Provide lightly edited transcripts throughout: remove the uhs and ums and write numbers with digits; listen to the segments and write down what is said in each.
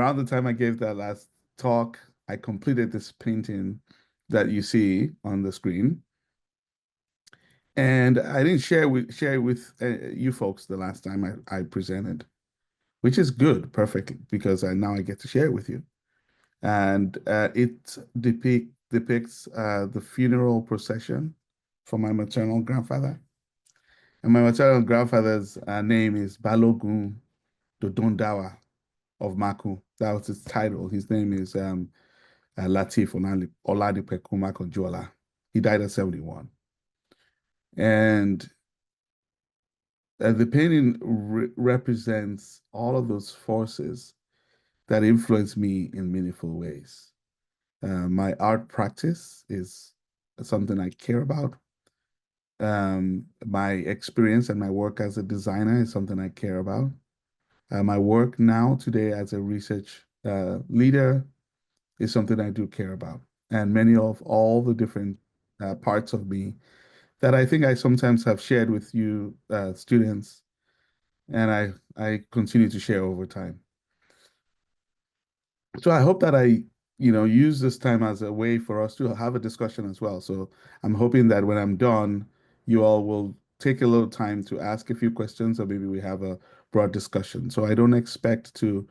around the time I gave that last talk, I completed this painting that you see on the screen. And I didn't share it with you folks the last time I presented, which is good, perfectly, because now I get to share it with you. And it depicts the funeral procession for my maternal grandfather. And my maternal grandfather's name is Balogun Dodondawa of Maku. That was his title. His name is Latif Oladipe Kumakonjola. He died at 71. And the painting represents all of those forces that influence me in meaningful ways. My art practice is something I care about. My experience and my work as a designer is something I care about. My work now today as a research leader is something I do care about. And many of all the different parts of me that I think I sometimes have shared with you students, and I continue to share over time. So I hope that I, use this time as a way for us to have a discussion as well. So I'm hoping that when I'm done, you all will take a little time to ask a few questions, or maybe we have a broad discussion. So I don't expect to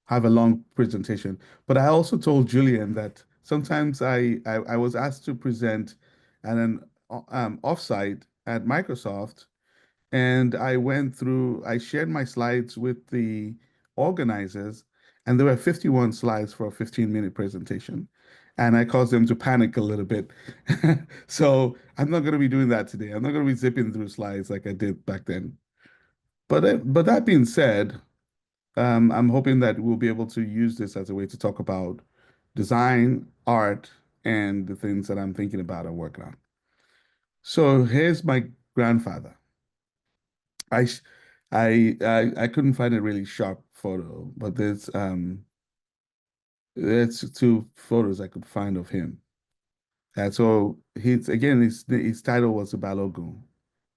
have a long presentation. But I also told Julian that sometimes I was asked to present at an offsite at Microsoft, and I shared my slides with the organizers, and there were 51 slides for a 15-minute presentation. And I caused them to panic a little bit. So I'm not going to be doing that today. I'm not going to be zipping through slides like I did back then. But that being said, I'm hoping that we'll be able to use this as a way to talk about design, art, and the things that I'm thinking about and working on. So here's my grandfather. I I couldn't find a really sharp photo, but there's two photos I could find of him. And so his title was Balogun,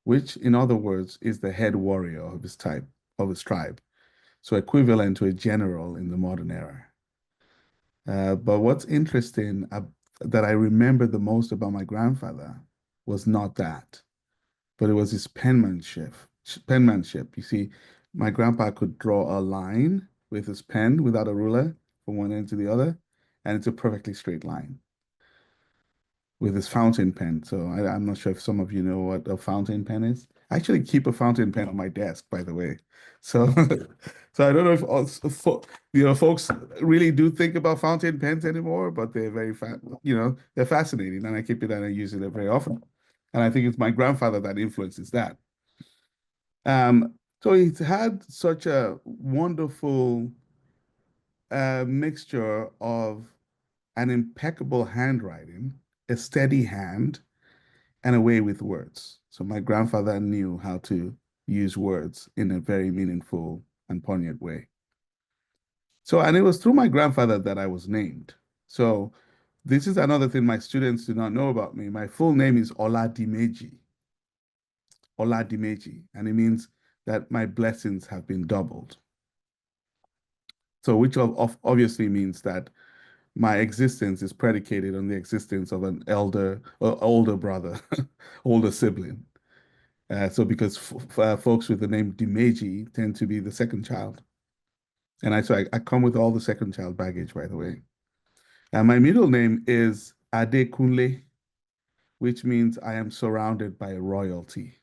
which in other words is the head warrior of his tribe. So equivalent to a general in the modern era. But what's interesting that I remember the most about my grandfather was not that, but it was his penmanship. Penmanship. You see, my grandpa could draw a line with his pen without a ruler from one end to the other, and it's a perfectly straight line with his fountain pen. So I'm not sure if some of you know what a fountain pen is. I actually keep a fountain pen on my desk, by the way. So, so I don't know if folks really do think about fountain pens anymore, but they're they're fascinating, and I keep it and I use it very often. And I think it's my grandfather that influences that. So he's had such a wonderful mixture of an impeccable handwriting, a steady hand, and a way with words. So my grandfather knew how to use words in a very meaningful and poignant way. So, and it was through my grandfather that I was named. So this is another thing my students do not know about me. My full name is Dimeji and it means that my blessings have been doubled. So which obviously means that my existence is predicated on the existence of an older brother, older sibling. So because folks with the name Dimeji tend to be the second child. And I come with all the second child baggage, by the way. And my middle name is Adekunle, which means I am surrounded by royalty.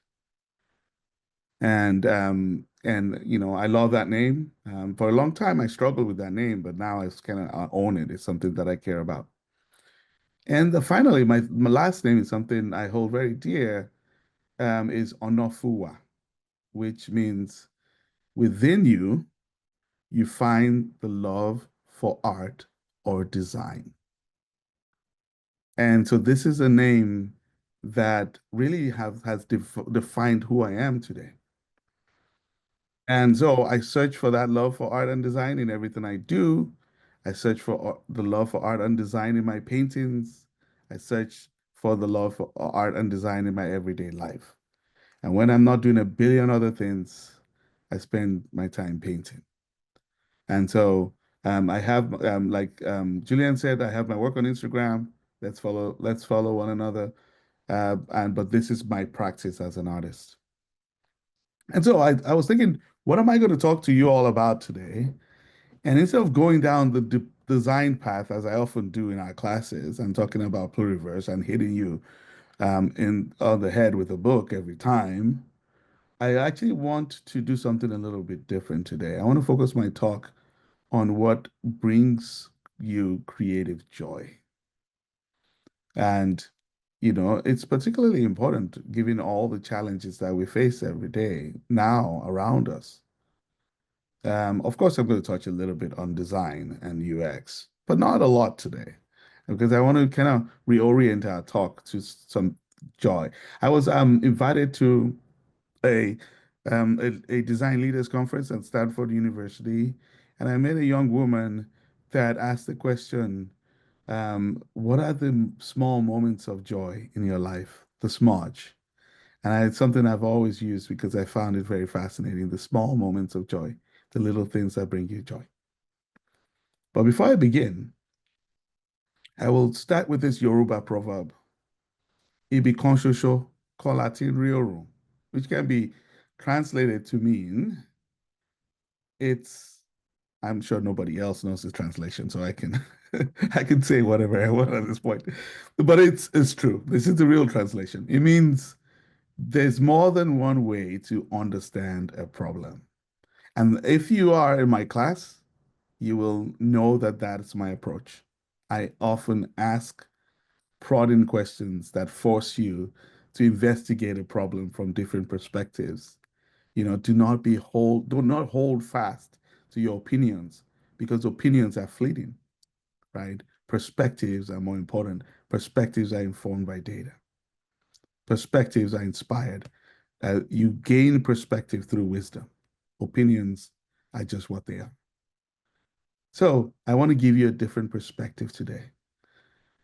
And I love that name. For a long time I struggled with that name, but now I kind of own it. It's something that I care about. And finally, my last name is something I hold very dear, is Onafuwa, which means within you, you find the love for art or design. And so this is a name that really has defined who I am today. And so I search for that love for art and design in everything I do. I search for the love for art and design in my paintings. I search for the love for art and design in my everyday life. And when I'm not doing a billion other things, I spend my time painting. And so I have like Julian said, I have my work on Instagram. Let's follow one another. And but this is my practice as an artist. And so I was thinking, what am I going to talk to you all about today? And instead of going down the design path, as I often do in our classes, and talking about pluriverse and hitting you in on the head with a book every time, I actually want to do something a little bit different today. I want to focus my talk on what brings you creative joy. And, it's particularly important given all the challenges that we face every day now around us. Of course, I'm going to touch a little bit on design and UX, but not a lot today because I want to kind of reorient our talk to some joy. I was invited to a, a design leaders conference at Stanford University, and I met a young woman that asked the question, what are the small moments of joy in your life? The smudge. And it's something I've always used because I found it very fascinating, the small moments of joy, the little things that bring you joy. But before I begin, I will start with this Yoruba proverb, Ibi kan ṣoṣo kọ́ la ti ń rí òrùn, which can be translated to mean it's, I'm sure nobody else knows the translation, so I can I can say whatever I want at this point. But it's true. This is the real translation. It means there's more than one way to understand a problem. And if you are in my class, you will know that that's my approach. I often ask prodding questions that force you to investigate a problem from different perspectives. Do not hold fast to your opinions because opinions are fleeting, right? Perspectives are more important. Perspectives are informed by data. Perspectives are inspired. You gain perspective through wisdom. Opinions are just what they are. So I want to give you a different perspective today.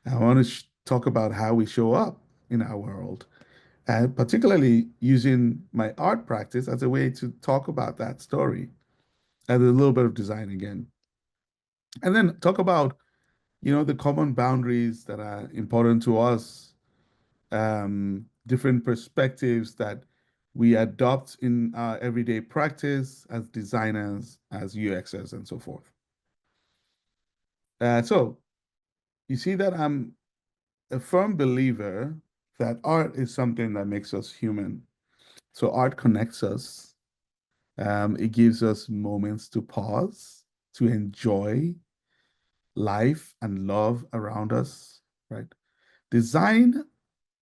I want to talk about how we show up in our world, and particularly using my art practice as a way to talk about that story and a little bit of design again. And then talk about, the common boundaries that are important to us, different perspectives that we adopt in our everyday practice as designers, as UXers, and so forth. So you see that I'm a firm believer that art is something that makes us human. So art connects us. It gives us moments to pause, to enjoy life and love around us, right? Design,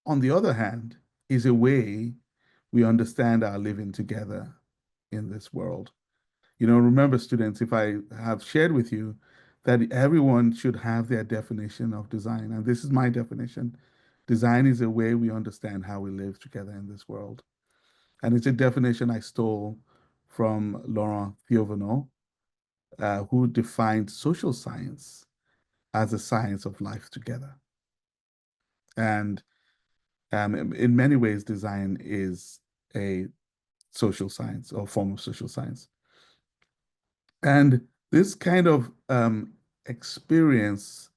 on the other hand, is a way we understand our living together in this world. Remember, students, if I have shared with you that everyone should have their definition of design, and this is my definition. Design is a way we understand how we live together in this world. And it's a definition I stole from Laurent Theovenot, who defined social science as a science of life together. And in many ways, design is a social science or form of social science. And this kind of experience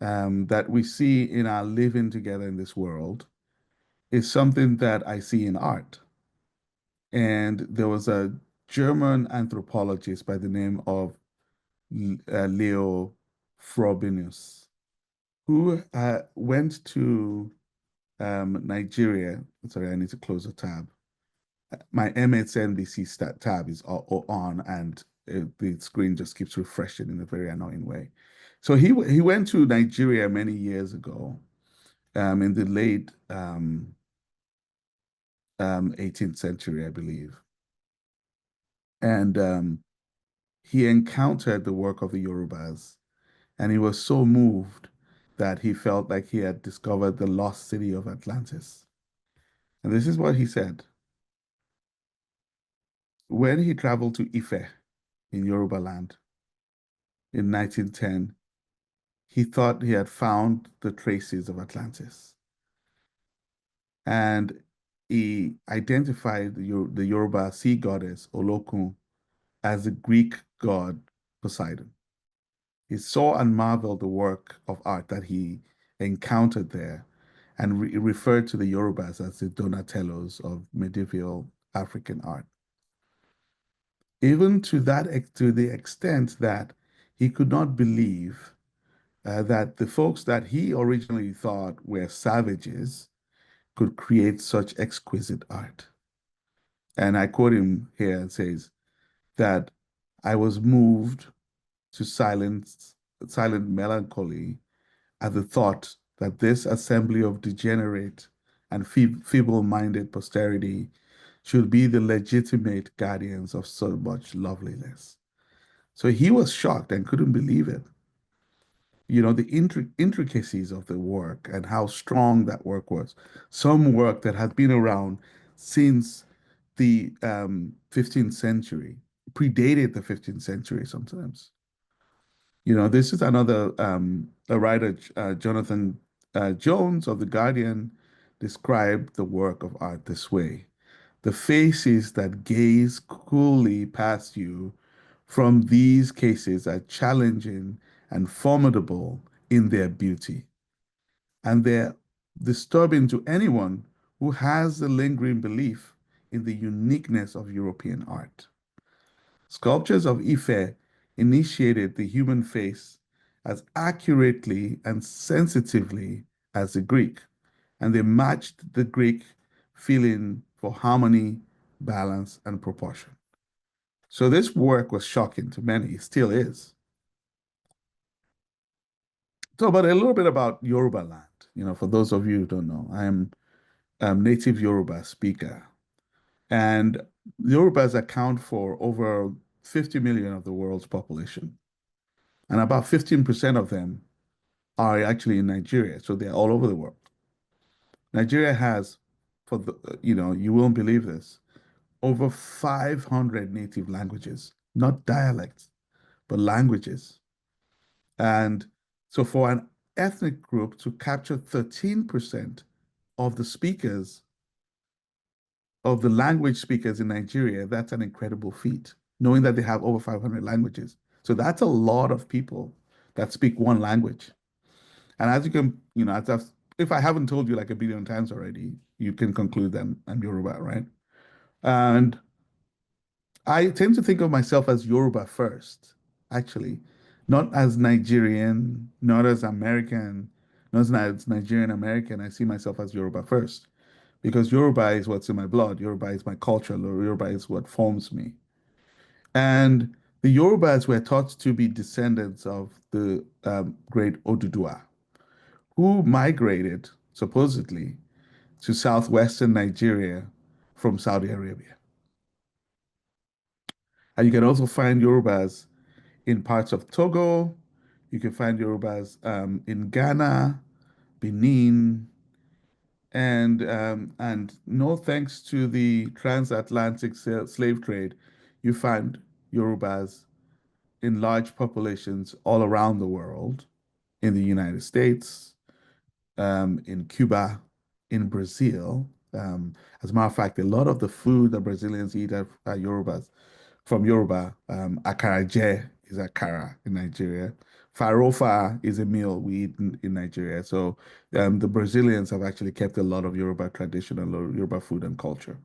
that we see in our living together in this world is something that I see in art. And there was a German anthropologist by the name of Leo Frobenius, who went to Nigeria. Sorry, I need to close the tab. My MSNBC tab is on, and the screen just keeps refreshing in a very annoying way. So he went to Nigeria many years ago, in the late 18th century, I believe, and he encountered the work of the Yorubas, and he was so moved that he felt like he had discovered the lost city of Atlantis. And this is what he said. When he traveled to Ife in Yoruba land in 1910, he thought he had found the traces of Atlantis. And he identified the Yoruba sea goddess Olokun as the Greek god Poseidon. He saw and marveled the work of art that he encountered there and referred to the Yorubas as the Donatellos of medieval African art. Even to the extent that he could not believe that the folks that he originally thought were savages could create such exquisite art. And I quote him here and says that I was moved to silent melancholy at the thought that this assembly of degenerate and feeble-minded posterity should be the legitimate guardians of so much loveliness. So he was shocked and couldn't believe it. You know, the intricacies of the work and how strong that work was. Some work that had been around since the 15th century, predated the 15th century sometimes. You know, this is another a writer, Jonathan Jones of The Guardian, described the work of art this way. The faces that gaze coolly past you from these cases are challenging and formidable in their beauty, and they're disturbing to anyone who has a lingering belief in the uniqueness of European art. Sculptures of Ife initiated the human face as accurately and sensitively as the Greek, and they matched the Greek feeling for harmony, balance, and proportion. So this work was shocking to many, it still is. So, but a little bit about Yoruba land. You know, for those of you who don't know, I am a native Yoruba speaker, and Yorubas account for over 50 million of the world's population, and about 15% of them are actually in Nigeria, so they're all over the world. Nigeria has, for the, you know, you won't believe this, over 500 native languages, not dialects, but languages. And so for an ethnic group to capture 13% of the speakers, of the language speakers in Nigeria, that's an incredible feat, knowing that they have over 500 languages. So that's a lot of people that speak one language. And as you can, you know, if I haven't told you like a billion times already, you can conclude that I'm Yoruba, right? And I tend to think of myself as Yoruba first, actually, not as Nigerian, not as American, not as Nigerian American. I see myself as Yoruba first because Yoruba is what's in my blood. Yoruba is my culture. Yoruba is what forms me. And the Yorubas were thought to be descendants of the great Oduduwa, who migrated supposedly to southwestern Nigeria from Saudi Arabia. And you can also find Yorubas in parts of Togo. You can find Yorubas in Ghana, Benin, and no thanks to the transatlantic slave trade, you find Yorubas in large populations all around the world, in the United States, in Cuba, in Brazil. As a matter of fact, a lot of the food that Brazilians eat are Yorubas from Yoruba. Akara is akara in Nigeria. Farofa is a meal we eat in Nigeria. So the Brazilians have actually kept a lot of Yoruba tradition, a lot of Yoruba food and culture.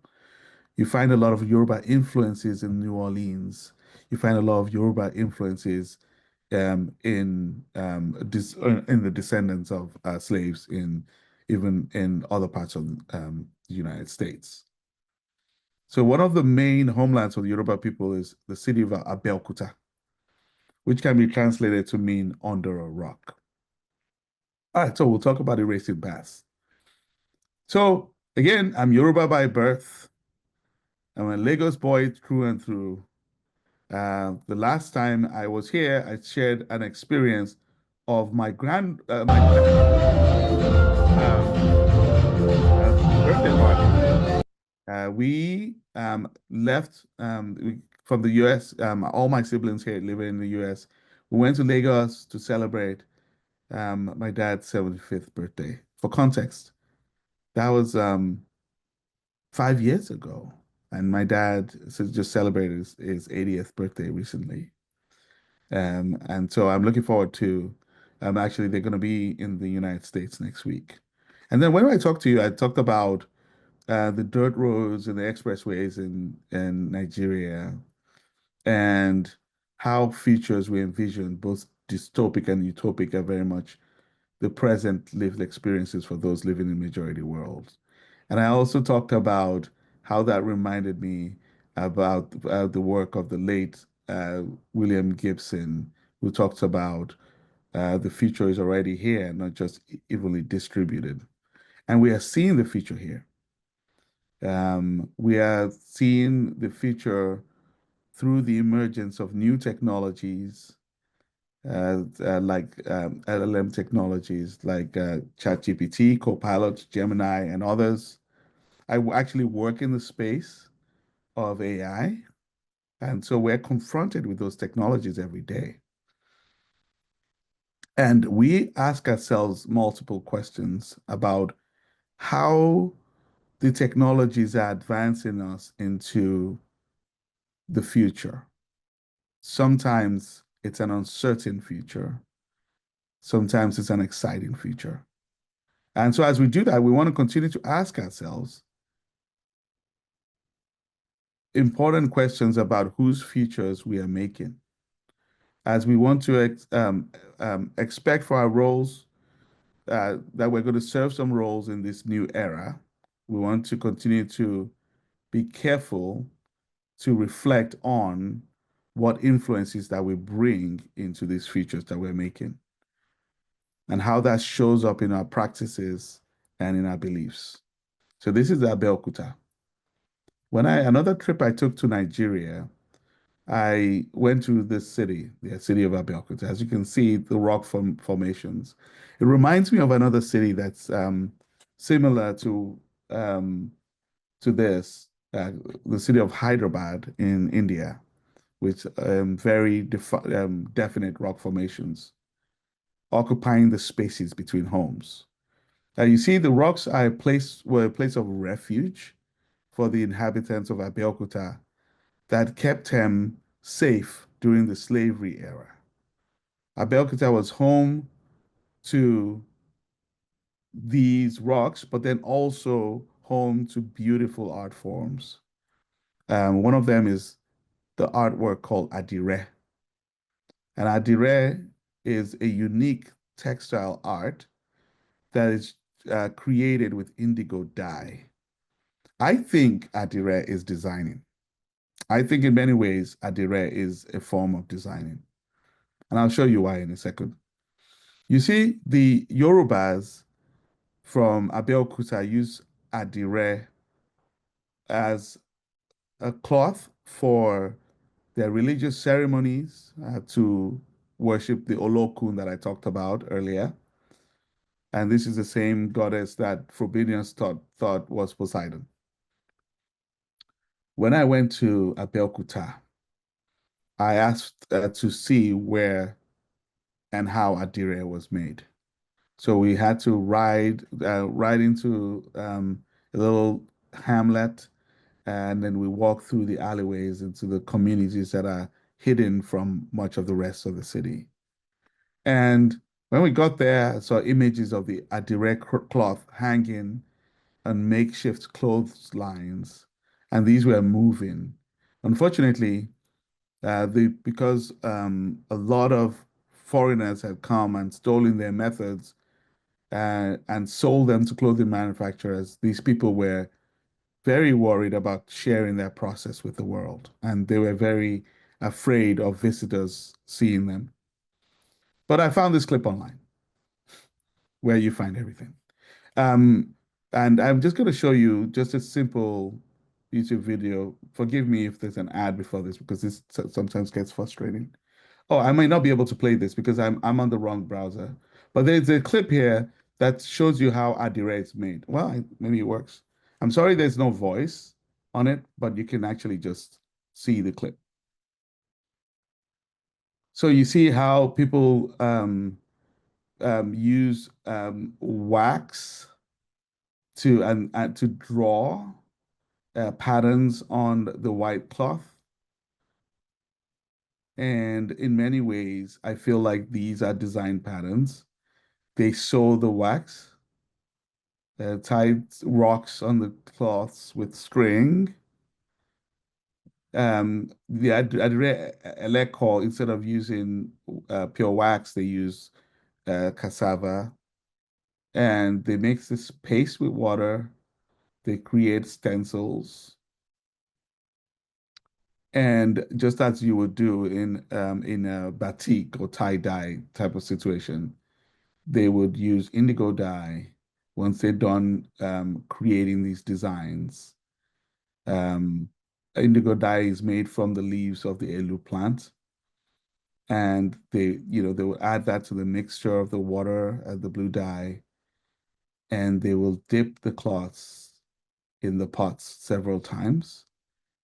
You find a lot of Yoruba influences in New Orleans. You find a lot of Yoruba influences in the descendants of slaves in even in other parts of the United States. So one of the main homelands of the Yoruba people is the city of Abeokuta, which can be translated to mean under a rock. All right, so we'll talk about erasing past. So again, I'm Yoruba by birth. I'm a Lagos boy through and through. The last time I was here, I shared an experience of my birthday party. We left from the US. All my siblings here living in the US. We went to Lagos to celebrate my dad's 75th birthday. For context, that was 5 years ago. And my dad just celebrated his 80th birthday recently. And so I'm looking forward to, actually, they're going to be in the United States next week. And then when I talked to you, I talked about the dirt roads and the expressways in Nigeria and how futures we envision, both dystopic and utopic, are very much the present lived experiences for those living in majority worlds. And I also talked about how that reminded me about the work of the late William Gibson, who talks about the future is already here, not just evenly distributed. And we are seeing the future here. We are seeing the future through the emergence of new technologies, like LLM technologies like ChatGPT, Copilot, Gemini, and others. Actually work in the space of AI, and so we're confronted with those technologies every day. And we ask ourselves multiple questions about how the technologies are advancing us into the future. Sometimes it's an uncertain future. Sometimes it's an exciting future. And so as we do that, we want to continue to ask ourselves important questions about whose futures we are making. As we want to expect for our roles that we're going to serve some roles in this new era, we want to continue to be careful to reflect on what influences that we bring into these futures that we're making and how that shows up in our practices and in our beliefs. So this is Abeokuta. Another trip I took to Nigeria, I went to this city, the city of Abeokuta. As you can see, the rock formations. It reminds me of another city that's similar um, to this, the city of Hyderabad in India, with very definite rock formations occupying the spaces between homes. You see, the rocks were a place of refuge for the inhabitants of Abeokuta that kept them safe during the slavery era. Abeokuta was home to these rocks, but then also home to beautiful art forms. One of them is the artwork called Adire. And Adire is a unique textile art that is created with indigo dye. I think Adire is designing. I think in many ways, Adire is a form of designing. And I'll show you why in a second. You see, the Yorubas from Abeokuta use Adire as a cloth for their religious ceremonies to worship the Olokun that I talked about earlier. And this is the same goddess that Frobenius thought was Poseidon. When I went to Abeokuta, I asked to see where and how Adire was made. So we had to ride into a little hamlet, and then we walked through the alleyways into the communities that are hidden from much of the rest of the city. And when we got there, I saw images of the Adire cloth hanging on makeshift clotheslines, and these were moving. Unfortunately, because a lot of foreigners had come and stolen their methods and sold them to clothing manufacturers, these people were very worried about sharing their process with the world, and they were very afraid of visitors seeing them. But I found this clip online where you find everything. Um, and I'm just going to show you just a simple YouTube video. Forgive me if there's an ad before this because this sometimes gets frustrating. Oh, I might not be able to play this because I'm on the wrong browser. But there's a clip here that shows you how Adire is made. Well, maybe it works. I'm sorry there's no voice on it, but you can actually just see the clip. So you see how people use wax to draw patterns on the white cloth. And in many ways, I feel like these are design patterns. They sew the wax, tied rocks on the cloths with string. The Adire instead of using pure wax, they use cassava, and they mix this paste with water. They create stencils, and just as you would do in a batik or tie dye type of situation, they would use indigo dye once they're done creating these designs. Um, Indigo dye is made from the leaves of the elu plant, and they will add that to the mixture of the water and the blue dye, and they will dip the cloths in the pots several times,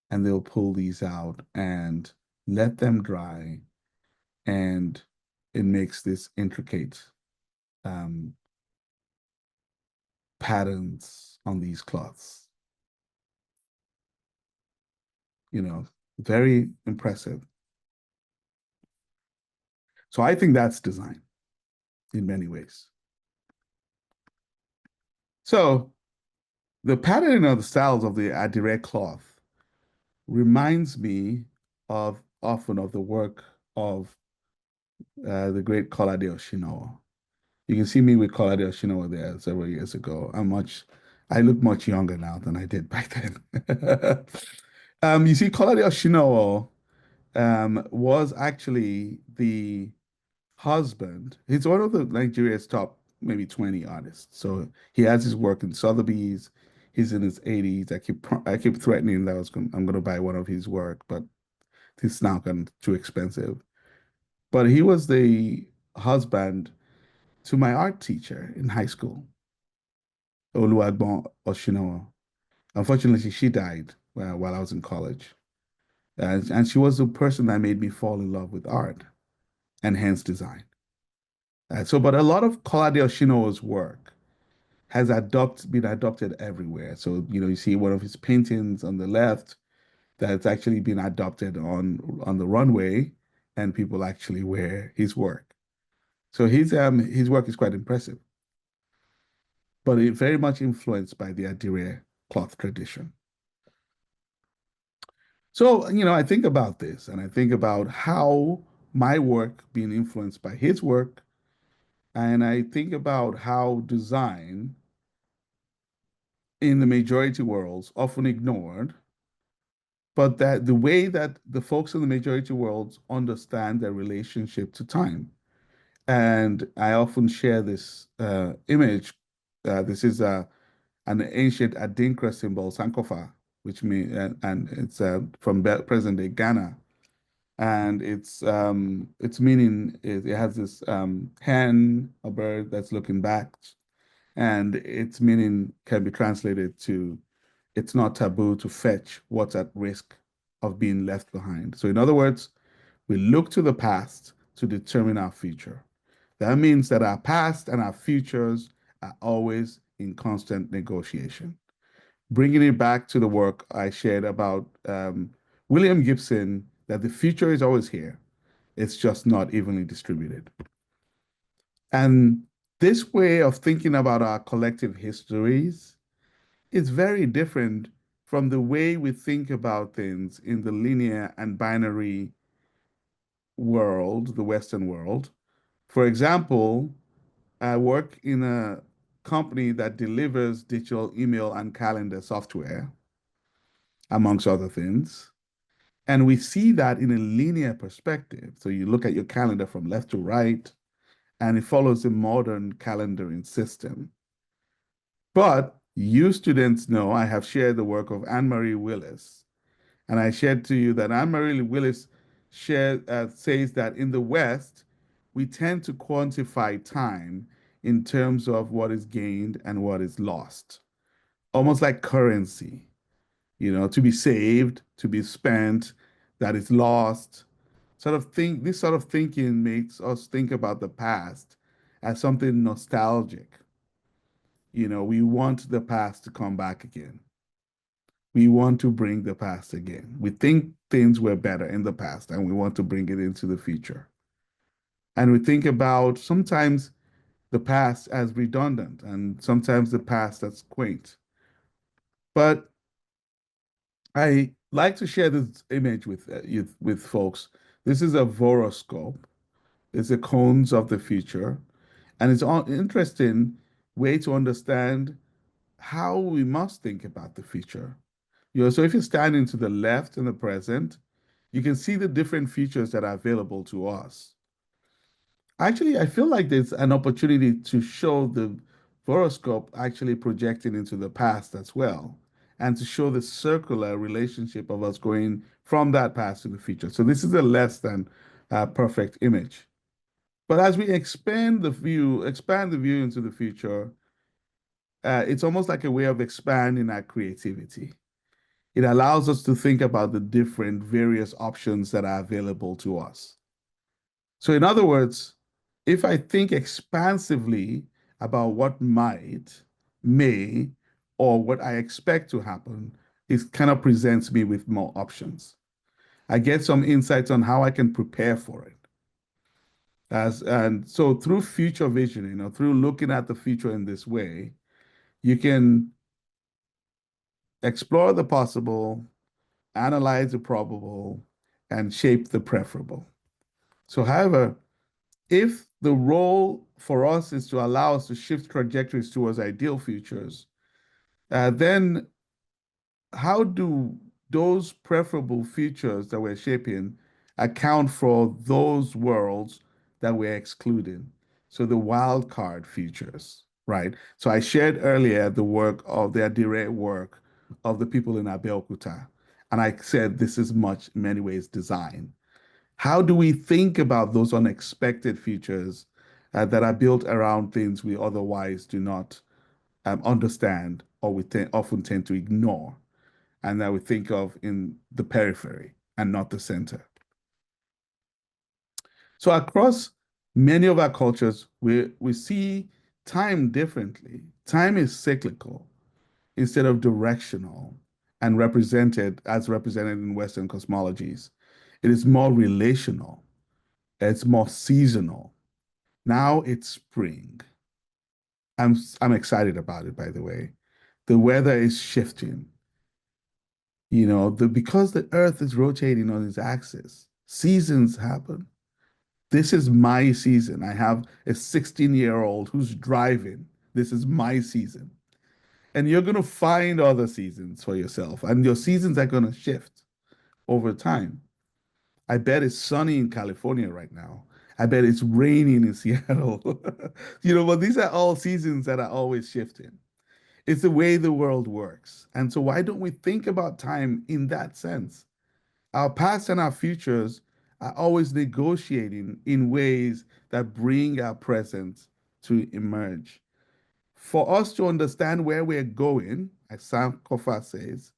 and they'll pull these out and let them dry, and it makes this intricate um, patterns on these cloths. You know, very impressive. So I think that's design in many ways. So the patterning of the styles of the Adire cloth reminds me of often of the work of the great Kolade Oshinowo. You can see me with Kolade Oshinowo there several years ago. I look much younger now than I did back then. You see, Kolade Oshinowo was actually the husband. He's one of the Nigeria's top maybe 20 artists. So he has his work in Sotheby's. He's in his 80s. I keep threatening that I'm going to buy one of his work, but it's now gotten too expensive. But he was the husband to my art teacher in high school, Oluwagbon Oshinowo. Unfortunately, she died while I was in college. And she was the person that made me fall in love with art and hence design. But a lot of Kolade Oshinowo's work has been adopted everywhere. So, you see one of his paintings on the left that's actually been adopted on the runway, and people actually wear his work. So his work is quite impressive, but it very much influenced by the Adire cloth tradition. So, I think about this and I think about how my work being influenced by his work, and I think about how design in the majority worlds often ignored, but that the way that the folks in the majority worlds understand their relationship to time. And I often share this image. This is an ancient Adinkra symbol, Sankofa, which means, and it's from present-day Ghana. And its meaning is it has this hen, a bird that's looking back, and its meaning can be translated to it's not taboo to fetch what's at risk of being left behind. So, in other words, we look to the past to determine our future. That means that our past and our futures are always in constant negotiation. Bringing it back to the work I shared about William Gibson, that the future is always here. It's just not evenly distributed. And this way of thinking about our collective histories is very different from the way we think about things in the linear and binary world, the Western world. For example, I work in a company that delivers digital email and calendar software, amongst other things. And we see that in a linear perspective. So you look at your calendar from left to right, and it follows a modern calendaring system. But you students know I have shared the work of Anne-Marie Willis. And I shared to you that Anne-Marie Willis says that in the West, we tend to quantify time in terms of what is gained and what is lost, almost like currency, to be saved, to be spent, that is lost. This sort of thinking makes us think about the past as something nostalgic. We want the past to come back again. we want to bring the past again. We think things were better in the past and we want to bring it into the future. And we think about sometimes the past as redundant and sometimes the past as quaint. But I like to share this image with folks. This is a voroscope. It's the cones of the future, and it's an interesting way to understand how we must think about the future. So if you're standing to the left in the present, you can see the different features that are available to us. Actually, I feel like there's an opportunity to show the horoscope actually projecting into the past as well, and to show the circular relationship of us going from that past to the future. So this is a less than perfect image. But as we expand the view into the future, it's almost like a way of expanding our creativity. It allows us to think about the different various options that are available to us. So, in other words, if I think expansively about what might, may, or what I expect to happen, it kind of presents me with more options. I get some insights on how I can prepare for it. And so through future visioning or through looking at the future in this way, you can explore the possible, analyze the probable, and shape the preferable. So, however, if the role for us is to allow us to shift trajectories towards ideal futures, then how do those preferable futures that we're shaping account for those worlds that we're excluding? So the wild card futures, right? So I shared earlier the direct work of the people in Abeokuta, and I said this is much, in many ways, design. How do we think about those unexpected features that are built around things we otherwise do not understand or often tend to ignore, and that we think of in the periphery and not the center? So across many of our cultures, we see time differently. Time is cyclical instead of directional and represented in Western cosmologies. It is more relational. It's more seasonal. Now it's spring. I'm excited about it, by the way. The weather is shifting. Because the Earth is rotating on its axis, seasons happen. This is my season. I have a 16-year-old who's driving. This is my season. And you're going to find other seasons for yourself, and your seasons are going to shift over time. I bet it's sunny in California right now. I bet it's raining in Seattle. But these are all seasons that are always shifting. It's the way the world works. And so why don't we think about time in that sense? Our past and our futures are always negotiating in ways that bring our present to emerge. For us to understand where we're going, as Sam Kofa says,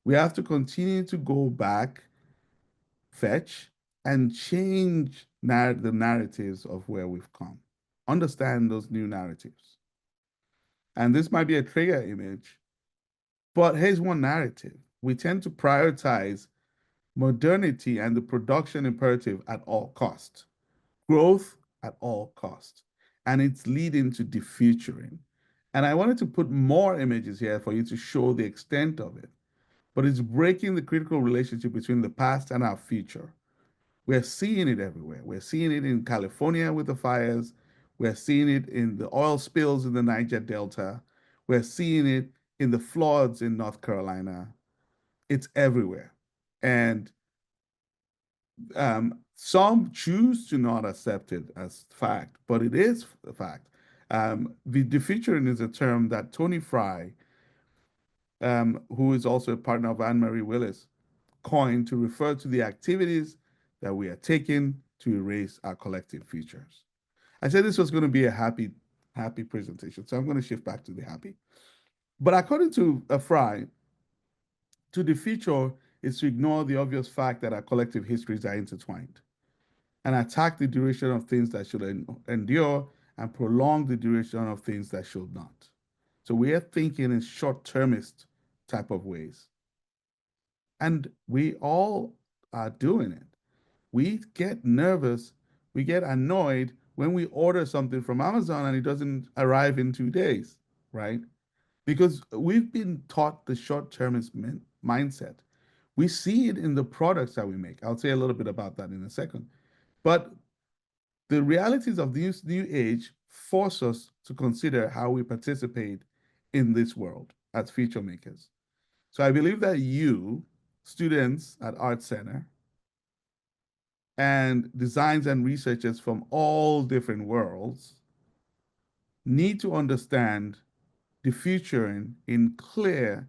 we have to continue to go back, fetch, and change the narratives of where we've come. Understand those new narratives. And this might be a trigger image, but here's one narrative. We tend to prioritize modernity and the production imperative at all cost, growth at all cost, and it's leading to defuturing. And I wanted to put more images here for you to show the extent of it, but it's breaking the critical relationship between the past and our future. We're seeing it everywhere. We're seeing it in California with the fires. We're seeing it in the oil spills in the Niger Delta. We're seeing it in the floods in North Carolina. It's everywhere. And some choose to not accept it as fact, but it is a fact. The defuturing is a term that Tony Fry, who is also a partner of Anne-Marie Willis, coined to refer to the activities that we are taking to erase our collective futures. I said this was going to be a happy presentation, so I'm going to shift back to the happy. But according to Fry, to defuture is to ignore the obvious fact that our collective histories are intertwined and attack the duration of things that should endure and prolong the duration of things that should not. So we are thinking in short-termist type of ways. And we all are doing it. We get nervous, we get annoyed when we order something from Amazon and it doesn't arrive in 2 days, right? Because we've been taught the short-termist mindset. We see it in the products that we make. I'll say a little bit about that in a second. But the realities of this new age force us to consider how we participate in this world as future makers. So I believe that you, students at Art Center, and designs and researchers from all different worlds need to understand the future in clear,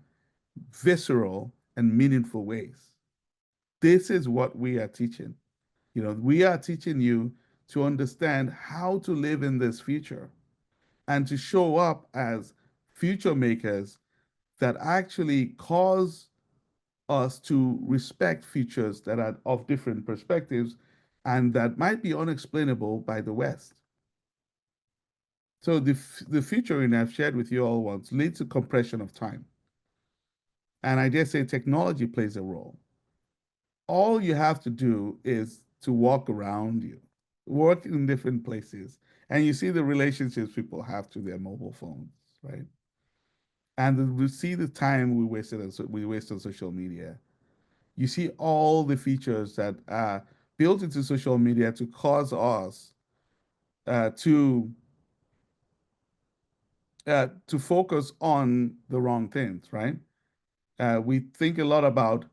visceral, and meaningful ways. This is what we are teaching. We are teaching you to understand how to live in this future and to show up as future makers that actually cause us to respect futures that are of different perspectives and that might be unexplainable by the West. So the futuring I've shared with you all once leads to compression of time. And I dare say technology plays a role. All you have to do is to walk around you, work in different places, and you see the relationships people have to their mobile phones, right? And we see the time we waste on social media. You see all the features that are built into social media to cause us uh, to to focus on the wrong things, right? We think a lot about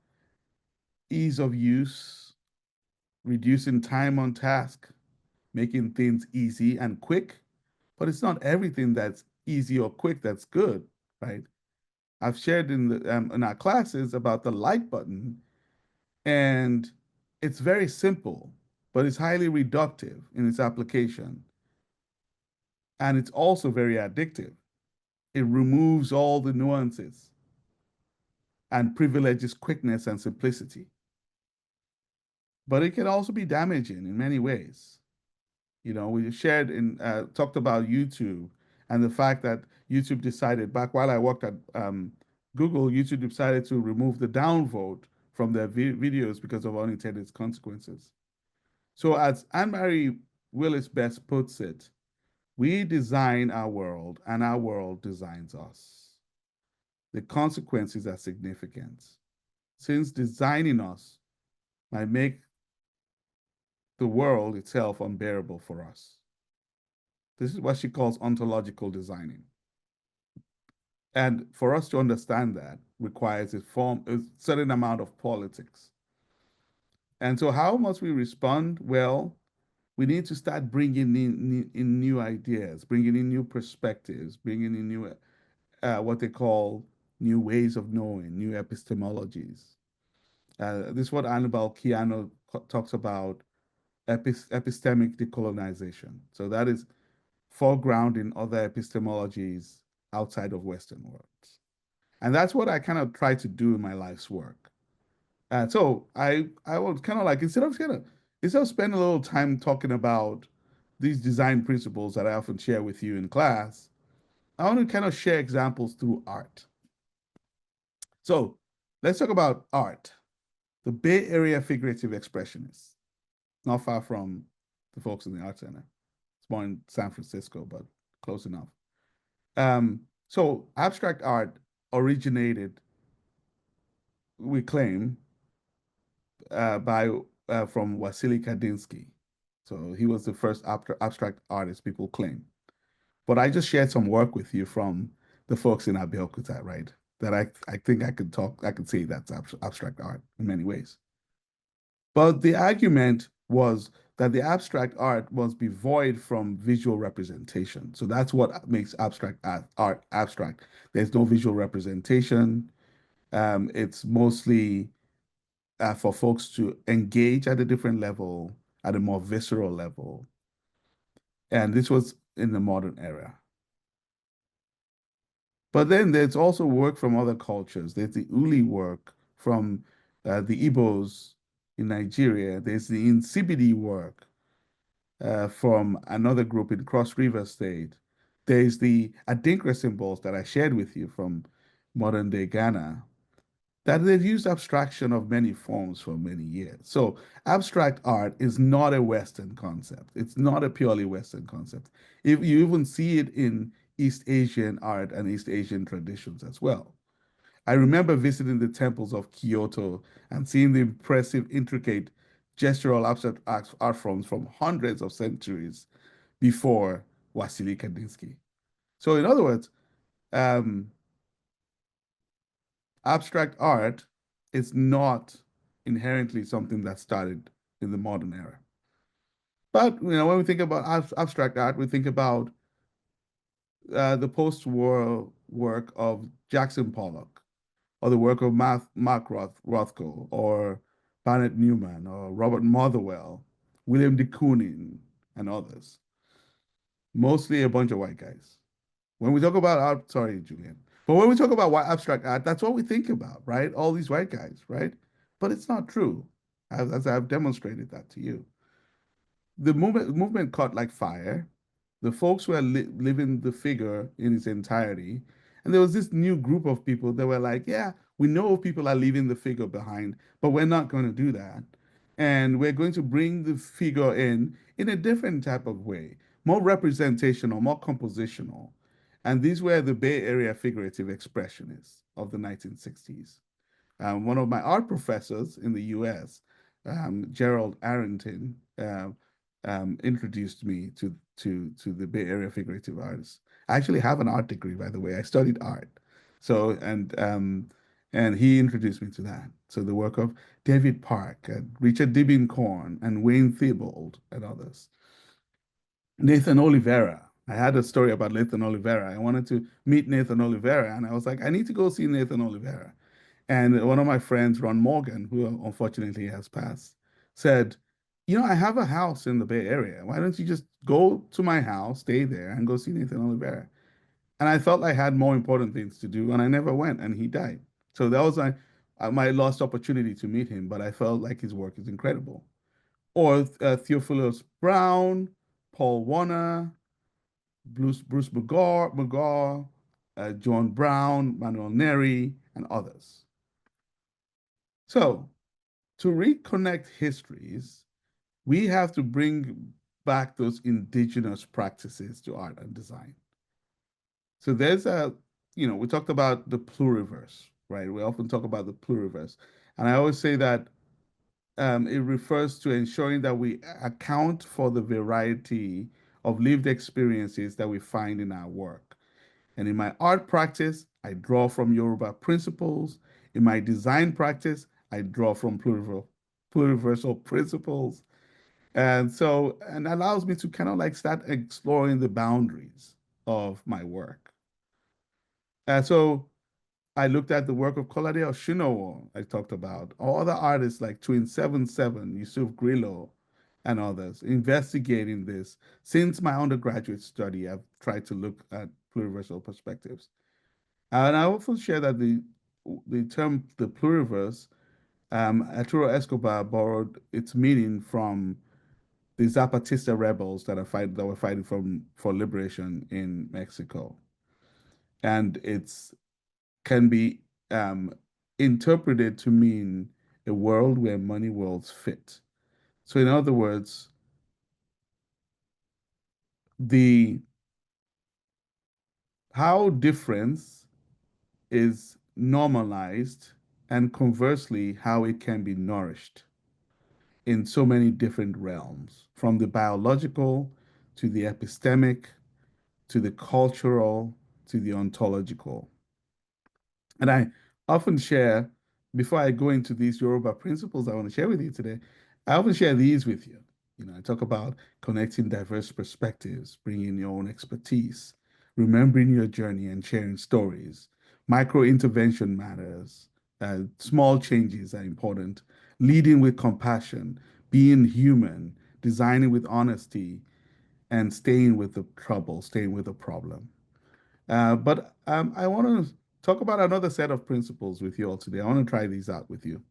ease of use, reducing time on task, making things easy and quick, but it's not everything that's easy or quick that's good, right? I've shared in our classes about the like button, and it's very simple, but it's highly reductive in its application, and it's also very addictive. It removes all the nuances and privileges quickness and simplicity. But it can also be damaging in many ways. We shared talked about YouTube and the fact that YouTube decided back while I worked at Google, YouTube decided to remove the downvote from their videos because of unintended consequences. So as Anne-Marie Willis best puts it, we design our world and our world designs us. The consequences are significant, since designing us might make the world itself unbearable for us. This is what she calls ontological designing. And for us to understand that requires a certain amount of politics. And so how must we respond? Well, we need to start bringing in new ideas, bringing in new perspectives, bringing in new, what they call new ways of knowing, new epistemologies. This is what Annabelle Keano talks about, epistemic decolonization. So that is foregrounding other epistemologies outside of Western worlds. And that's what I kind of try to do in my life's work. So I was kind of like instead of spending a little time talking about these design principles that I often share with you in class, I want to kind of share examples through art. So let's talk about art. The Bay Area figurative expressionists, not far from the folks in the Art Center. It's more in San Francisco, but close enough. So abstract art originated, we claim, by from Wassily Kandinsky. So he was the first abstract artist, people claim. But I just shared some work with you from the folks in Abeokuta, right? That I think I could say that's abstract art in many ways. But the argument was that the abstract art must be void from visual representation. So that's what makes abstract art abstract. There's no visual representation. It's mostly for folks to engage at a different level, at a more visceral level. And this was in the modern era. But then there's also work from other cultures. There's the Uli work from the Igbos in Nigeria. There's the Insibidi work from another group in Cross River State. There's the Adinkra symbols that I shared with you from modern day Ghana. that they've used abstraction of many forms for many years. So abstract art is not a Western concept. It's not a purely Western concept. If you even see it in East Asian art and East Asian traditions as well. I remember visiting the temples of Kyoto and seeing the impressive, intricate, gestural abstract art forms from hundreds of centuries before Wassily Kandinsky. So, in other words, um, abstract art is not inherently something that started in the modern era. But when we think about abstract art, we think about the post-war work of Jackson Pollock, or the work of Mark Rothko, or Barnett Newman, or Robert Motherwell, William de Kooning, and others. Mostly a bunch of white guys. When we talk about art, sorry, Julian, but when we talk about abstract art, that's what we think about, right? All these white guys, right? But it's not true, as I've demonstrated that to you. The movement caught like fire. The folks were living the figure in its entirety. And there was this new group of people that were like, yeah, we know people are leaving the figure behind, but we're not going to do that. And we're going to bring the figure in a different type of way, more representational, more compositional. And these were the Bay Area figurative expressionists of the 1960s. One of my art professors in the US, Gerald Arrington, introduced me to the Bay Area figurative artists. I actually have an art degree, by the way. I studied art, so and he introduced me to that. So the work of David Park, and Richard Dibincorn, and Wayne Thibault, and others. Nathan Oliveira. I had a story about Nathan Oliveira. I wanted to meet Nathan Oliveira, and I was like, I need to go see Nathan Oliveira. And one of my friends, Ron Morgan, who unfortunately has passed, said, I have a house in the Bay Area. Why don't you just go to my house, stay there, and go see Nathan Oliveira? And I felt I had more important things to do, and I never went, and he died. So that was my lost opportunity to meet him, but I felt like his work is incredible. Or Theophilus Brown, Paul Warner, Bruce McGaw, John Brown, Manuel Neri, and others. So, to reconnect histories, we have to bring back those indigenous practices to art and design. So we talked about the pluriverse, right? We often talk about the pluriverse. And I always say that it refers to ensuring that we account for the variety of lived experiences that we find in our work. And in my art practice, I draw from Yoruba principles. In my design practice, I draw from pluriversal principles. And allows me to kind of like start exploring the boundaries of my work. And so I looked at the work of Kolade Oshinowo, I talked about, or other artists like Twin 77, Yusuf Grillo, and others, investigating this. Since my undergraduate study, I've tried to look at pluriversal perspectives. And I often share that the term the pluriverse, Arturo Escobar borrowed its meaning from the Zapatista rebels that were fighting for liberation in Mexico, and it's can be interpreted to mean a world where money worlds fit. So, in other words, the how difference is normalized, and conversely, how it can be nourished in so many different realms, from the biological to the epistemic to the cultural to the ontological. And I often share, before I go into these Yoruba principles I want to share with you today, I often share these with you. I talk about connecting diverse perspectives, bringing your own expertise, remembering your journey and sharing stories. Micro intervention matters. Small changes are important. Leading with compassion, being human, designing with honesty, and staying with the trouble, staying with the problem. But I want to talk about another set of principles with you all today. I want to try these out with you.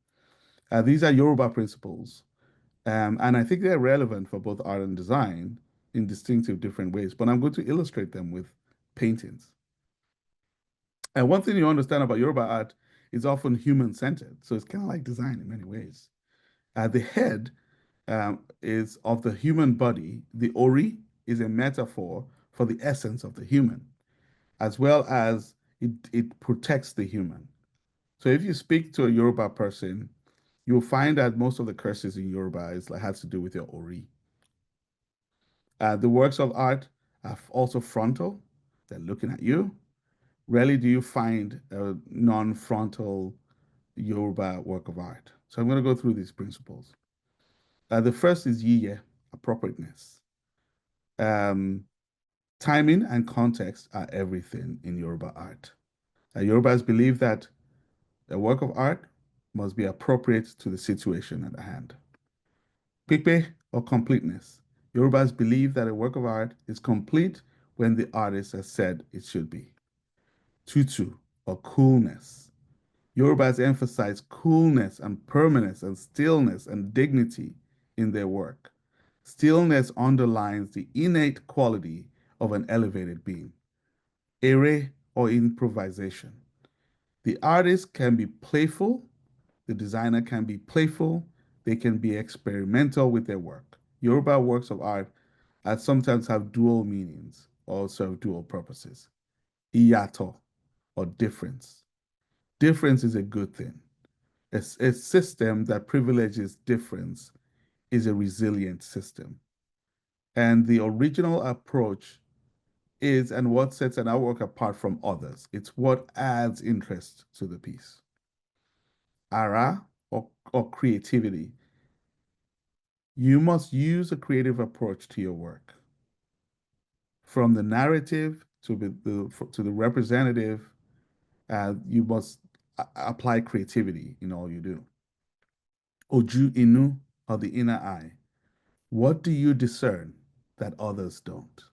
These are Yoruba principles, and I think they're relevant for both art and design in distinctive different ways, but I'm going to illustrate them with paintings. And one thing you understand about Yoruba art is often human-centered. So it's kind of like design in many ways. The head is of the human body. The ori is a metaphor for the essence of the human, as well as it protects the human. So if you speak to a Yoruba person, you'll find that most of the curses in Yoruba is like has to do with your ori. The works of art are also frontal. They're looking at you. Rarely do you find a non-frontal Yoruba work of art. So I'm going to go through these principles. The first is yiye, appropriateness. Um, Timing and context are everything in Yoruba art. Yorubas believe that a work of art must be appropriate to the situation at hand. Pipe or completeness. Yorubas believe that a work of art is complete when the artist has said it should be. Tutu or coolness. Yorubas emphasize coolness and permanence and stillness and dignity in their work. Stillness underlines the innate quality of an elevated being. Ere or improvisation. The artist can be playful, the designer can be playful, they can be experimental with their work. Yoruba works of art sometimes have dual meanings or serve dual purposes. Iyato or difference. Difference is a good thing. A system that privileges difference is a resilient system. And the original approach is and what sets an artwork apart from others. It's what adds interest to the piece. Ara or creativity. You must use a creative approach to your work. From the narrative to the representative, you must apply creativity in all you do. Oju inu or the inner eye. What do you discern that others don't?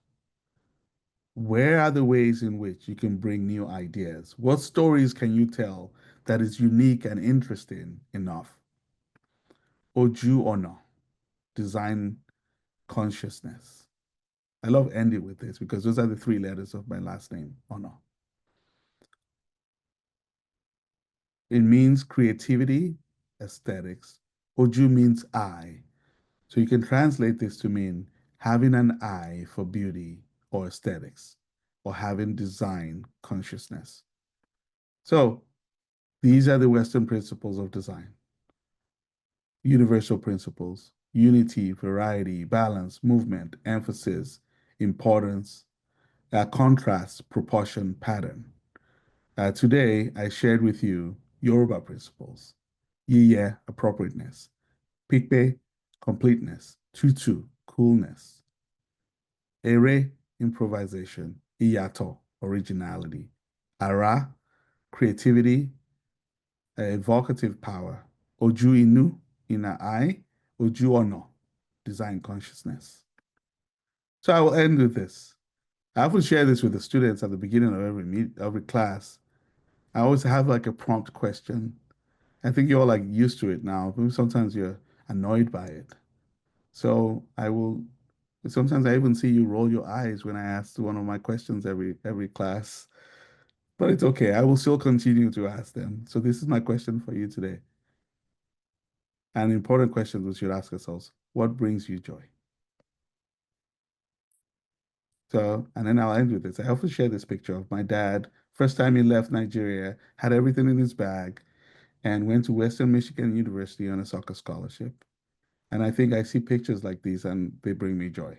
Where are the ways in which you can bring new ideas? What stories can you tell that is unique and interesting enough? Oju Ono, design consciousness. I love ending with this because those are the three letters of my last name, Ono. It means creativity, aesthetics. Oju means eye. So you can translate this to mean having an eye for beauty or aesthetics or having design consciousness. So these are the Western principles of design. Universal principles: unity, variety, balance, movement, emphasis, importance, contrast, proportion, pattern. Today, I shared with you Yoruba principles: Yiye, appropriateness; Pikpe, completeness; Tutu, coolness; Ere, improvisation; Iyato, originality; Ara, creativity, evocative power; Oju inu, inner eye; Oju ono, design consciousness. So I will end with this. I often share this with the students at the beginning of every class. I always have like a prompt question. I think you're like used to it now. Maybe sometimes you're annoyed by it. So I will. Sometimes I even see you roll your eyes when I ask one of my questions every class. But it's okay. I will still continue to ask them. So this is my question for you today. An important question we should ask ourselves: what brings you joy? So, and then I'll end with this. I often share this picture of my dad. First time he left Nigeria, had everything in his bag, and went to Western Michigan University on a soccer scholarship. And I think I see pictures like these and they bring me joy.